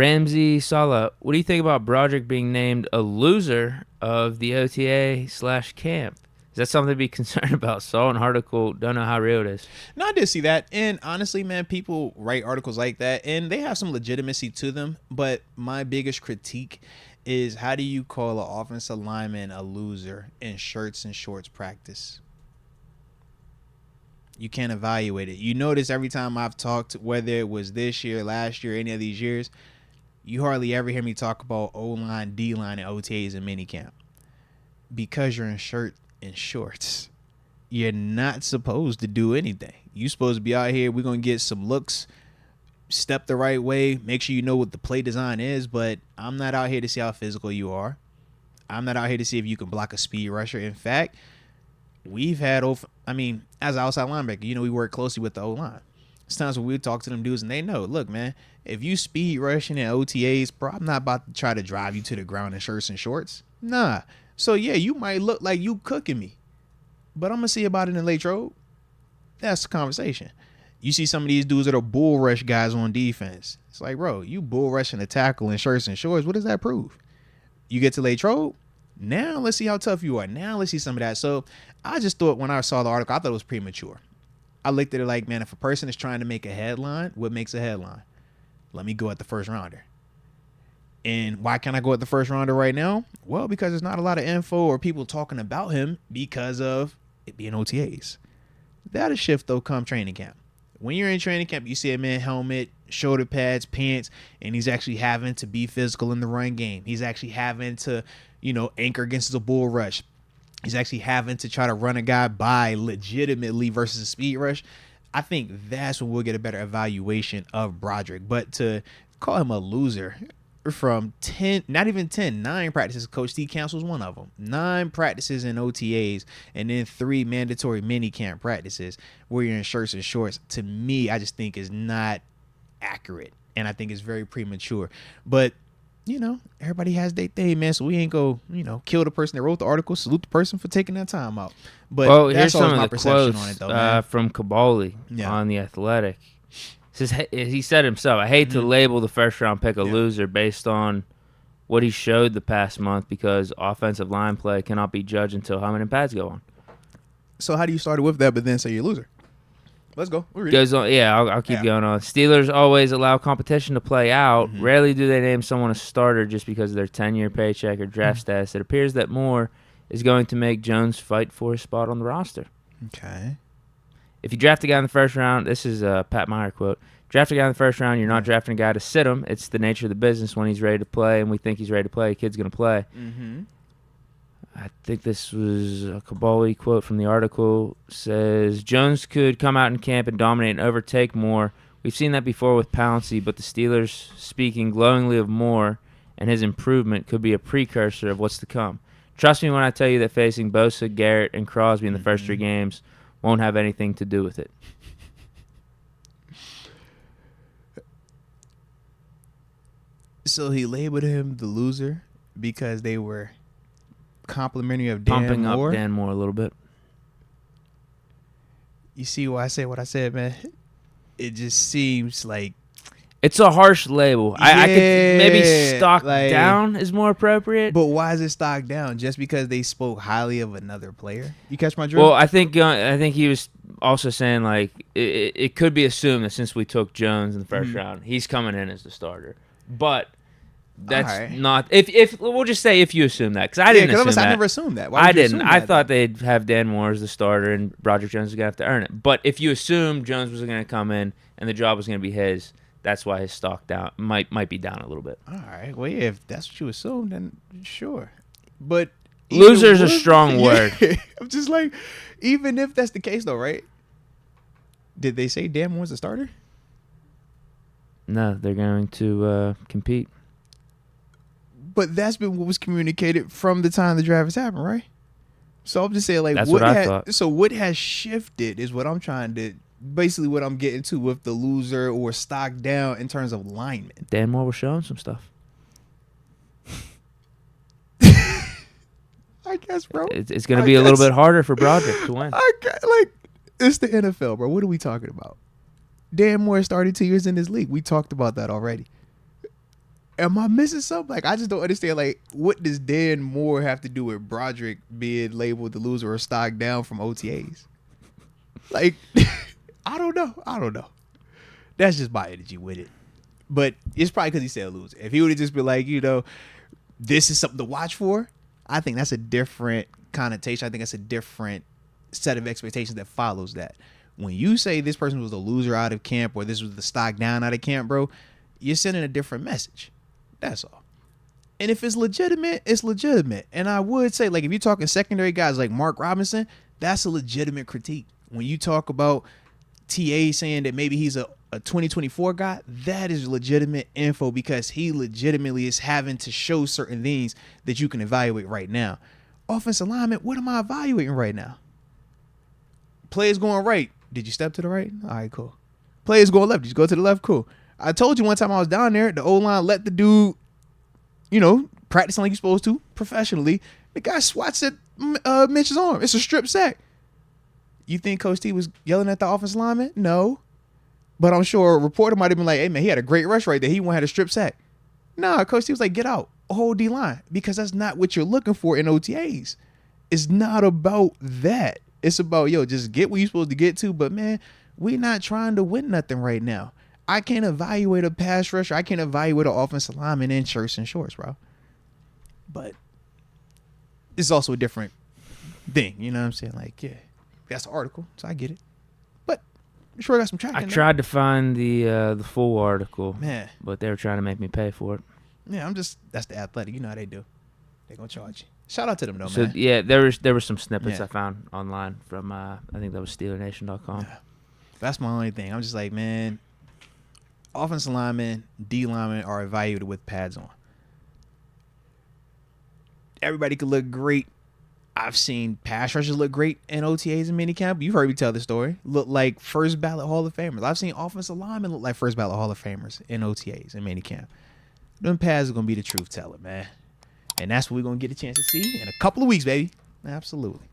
Ramsey Sala, what do you think about Broderick being named a loser of the OTA/camp? Is that something to be concerned about? Saw an article, don't know how real it is. No, I did see that. And honestly, man, people write articles like that, and they have some legitimacy to them. But my biggest critique is, how do you call an offensive lineman a loser in shirts and shorts practice? You can't evaluate it. You notice every time I've talked, whether it was this year, last year, any of these years, you hardly ever hear me talk about O-line, D-line, and OTAs in minicamp. Because you're in shirt and shorts, you're not supposed to do anything. You're supposed to be out here. We're going to get some looks, step the right way, make sure you know what the play design is, but I'm not out here to see how physical you are. I'm not out here to see if you can block a speed rusher. In fact, we've had, as an outside linebacker, we work closely with the O-line. It's times when we talk to them dudes and they know, look, man, if you speed rushing in OTAs, bro, I'm not about to try to drive you to the ground in shirts and shorts. Nah. So, yeah, you might look like you cooking me, but I'm going to see about it in late road. That's the conversation. You see some of these dudes that are bull rush guys on defense. It's like, bro, you bull rushing a tackle in shirts and shorts. What does that prove? You get to late road. Now let's see how tough you are. Now let's see some of that. So I just thought, when I saw the article, I thought it was premature. I looked at it like, man, if a person is trying to make a headline, what makes a headline? Let me go at the first rounder. And why can't I go at the first rounder right now? Well, because there's not a lot of info or people talking about him because of it being OTAs. That'll shift, though, come training camp. When you're in training camp, you see a man helmet, shoulder pads, pants, and he's actually having to be physical in the run game. He's actually having to, anchor against the bull rush. He's actually having to try to run a guy by legitimately versus a speed rush. I think that's when we'll get a better evaluation of Broderick. But to call him a loser from 10, not even 10, 9 practices, Coach Deke cancels one of them. 9 practices in OTAs, and then 3 mandatory mini camp practices where you're in shirts and shorts, to me, I just think is not accurate. And I think it's very premature. But, everybody has their thing, man. So we ain't go, kill the person that wrote the article, salute the person for taking that time out. But that's always my perception on it, though, man. From Kabali on The Athletic. He said himself, I hate to label the first-round pick a loser based on what he showed the past month, because offensive line play cannot be judged until helmet and pads go on. So how do you start with that but then say you're a loser? Let's go. Goes on. Yeah, I'll keep going on. Steelers always allow competition to play out. Rarely do they name someone a starter just because of their 10-year paycheck or draft status. It appears that Moore is going to make Jones fight for a spot on the roster. Okay. If you draft a guy in the first round, this is a Pat Meyer quote, draft a guy in the first round, you're not drafting a guy to sit him. It's the nature of the business. When he's ready to play and we think he's ready to play, a kid's going to play. I think this was a Kabali quote from the article. Says, Jones could come out in camp and dominate and overtake Moore. We've seen that before with Pouncey, but the Steelers, speaking glowingly of Moore and his improvement, could be a precursor of what's to come. Trust me when I tell you that facing Bosa, Garrett, and Crosby in the first 3 games won't have anything to do with it. So he labeled him the loser because they were complimentary of Dan Pumping Moore. Up Dan Moore a little bit. You see why I said what I said, man? It just seems like it's a harsh label. I could maybe stock down is more appropriate. But why is it stock down? Just because they spoke highly of another player? You catch my drift? Well, I think he was also saying it could be assumed that since we took Jones in the first round, he's coming in as the starter. But that's not if we'll just say if you assume that, because I didn't assume that. I never assumed that. Why I didn't. I thought they'd have Dan Moore as the starter and Broderick Jones was gonna have to earn it. But if you assume Jones was gonna come in and the job was gonna be his, that's why his stock down might be down a little bit. All right. Well, yeah, if that's what you assume, then sure. But loser is a strong word. I'm just like, even if that's the case, though, right? Did they say Dan Moore's a starter? No, they're going to compete. But that's been what was communicated from the time the draft has happened, right? So I'm just saying, like, that's what I thought. So what has shifted is what I'm trying to. Basically, what I'm getting to with the loser or stock down in terms of linemen. Dan Moore was showing some stuff. I guess, bro. It's going to be a little bit harder for Broderick to win. It's the NFL, bro. What are we talking about? Dan Moore started 2 years in this league. We talked about that already. am I missing something? Like, I just don't understand. Like, what does Dan Moore have to do with Broderick being labeled the loser or stock down from OTAs? Like, I don't know. That's just my energy with it. But it's probably because he said loser. If he would have just been like, this is something to watch for, I think that's a different connotation. I think that's a different set of expectations that follows that. When you say this person was the loser out of camp or this was the stock down out of camp, bro, you're sending a different message. That's all. And if it's legitimate, it's legitimate. And I would say, like, if you're talking secondary guys like Mark Robinson, that's a legitimate critique. When you talk about TA saying that maybe he's a 2024 guy, that is legitimate info because he legitimately is having to show certain things that you can evaluate right now. Offensive alignment, what am I evaluating right now? Players going right. Did you step to the right? All right, cool. Players going left. Did you go to the left? Cool. I told you one time I was down there, the O-line let the dude, practicing like you're supposed to, professionally. The guy swats at Mitch's arm. It's a strip sack. You think Coach T was yelling at the offensive lineman? No. But I'm sure a reporter might have been like, hey, man, he had a great rush right there. He won't have a strip sack. Nah, Coach T was like, get out. Hold D-line. Because that's not what you're looking for in OTAs. It's not about that. It's about, just get where you're supposed to get to. But, man, we're not trying to win nothing right now. I can't evaluate a pass rusher. I can't evaluate an offensive lineman in shirts and shorts, bro. But this is also a different thing. You know what I'm saying? Like, yeah, that's an article, so I get it. But I'm sure I got some traction. I tried to find the full article, man, but they were trying to make me pay for it. Yeah, that's the Athletic. You know how they do. They're going to charge you. Shout out to them, though, so, man. Yeah, there were some snippets I found online from, I think that was SteelerNation.com. Yeah. That's my only thing. I'm just like, man, offensive linemen, D linemen are evaluated with pads on. Everybody could look great. I've seen pass rushers look great in OTAs and minicamp. You've heard me tell the story. Look like first ballot Hall of Famers. I've seen offensive linemen look like first ballot Hall of Famers in OTAs and minicamp. Them pads are going to be the truth teller, man. And that's what we're going to get a chance to see in a couple of weeks, baby. Absolutely.